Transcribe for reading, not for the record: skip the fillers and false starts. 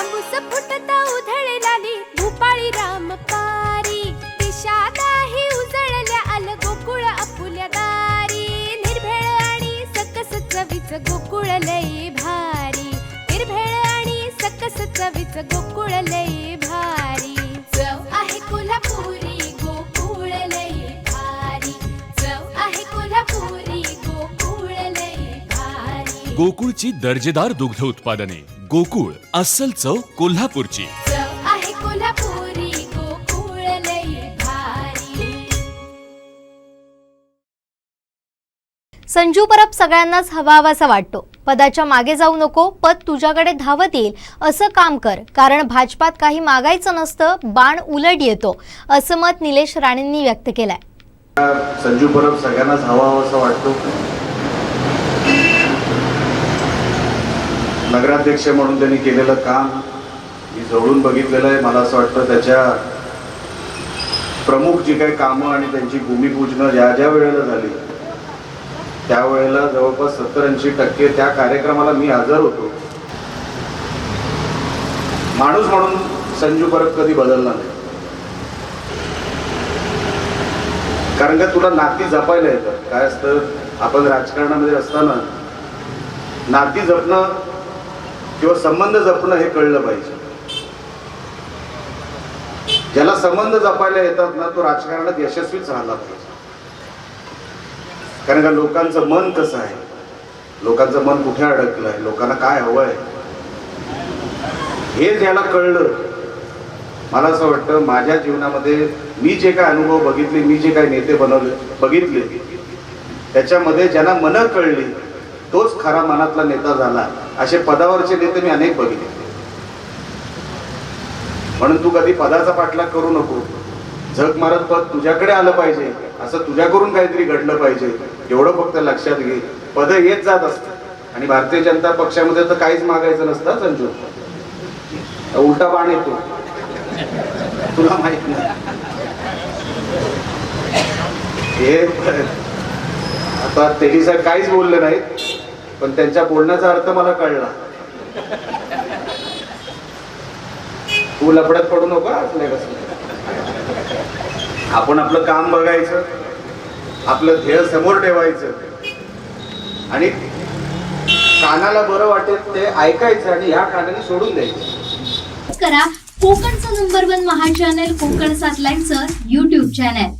तांबूस फुटता उधळलाली भूपाळी रामपारी दिशा नाही उजळल्या आल गोकुळ आपुल्या दारी निर्भेळ आणि सकस चवीच गोकुळ लई भारी निर्भेळ आणि सकस चवीच गोकुळ लई भारी चव आहे कोल्हापुरी गोकुळ लई भारी चव आहे कोल्हापुरी गोकुळ लई भारी गोकुळची दर्जेदार दुग्ध उत्पादने गोकुळ अस्सल चव कोल्हापूरची चव आहे कोल्हापुरी गोकुळ लई भारी। संजू परब सगळ्यांनाच हवाहवासा वाटतो। पदाच्या मागे जाऊ नको, पद तुझ्याकडे धावत येईल असं काम कर, कारण भाजपात काही मागायचं नसतं, बाण उलट येतो असं मत निलेश राणेंनी व्यक्त केलंय। संजू परब सगळ्यांनाच हवाहवासा वाटतो। नगराध्यक्ष म्हणून त्यांनी केलेलं काम मी जवळून बघितलेलं आहे। मला असं वाटतं त्याच्या प्रमुख जी काही कामं आणि त्यांची भूमिपूजन ज्या वेळेला झाली त्यावेळेला जवळपास 70-80% त्या कार्यक्रमाला मी हजर होतो। माणूस म्हणून संजू परब कधी बदलला नाही, कारण का तुला नाती जपायला येतात। काय असतं, आपण राजकारणामध्ये असताना नाती जपणं किंवा संबंध जपणं हे कळलं पाहिजे। ज्याला संबंध जपायला येतात ना तो राजकारणात यशस्वीच राहिला पाहिजे, कारण का लोकांचं मन कसं आहे, लोकांचं मन कुठे अडकलंय, लोकांना काय हवंय हे ज्याला कळलं, मला असं वाटतं माझ्या जीवनामध्ये मी जे काय अनुभव बघितले, मी जे काय नेते बघितले त्याच्यामध्ये ज्यांना मन कळली तोच खरा मनातला नेता झाला। असे पदावरचे नेते मी अनेक बघितले। म्हणून तू कधी पदाचा पाठलाग करू नको, झक मारत पद तुझ्याकडे आलं पाहिजे, असं तुझ्याकडून काहीतरी घडलं पाहिजे एवढं फक्त लक्षात घे। पद येत जात असतात आणि भारतीय जनता पक्षामध्ये तर काहीच मागायचं नसतं संजू, उलटा बाण येतो, तुला माहित नाही। हे आता तेली साहेब काहीच बोलले नाहीत, पण त्यांच्या बोलण्याचा अर्थ मला कळला। तू लफड्यात पडू नको असले कसं, आपण आपलं काम बघायचं, आपलं ध्येय समोर ठेवायचं आणि कानाला बरं वाटेल ते ऐकायचं आणि ह्या कानाने सोडून द्यायचं। करा कोकणचं नंबर 1 महा चॅनल कोकण सात लाईनचं YouTube चॅनल।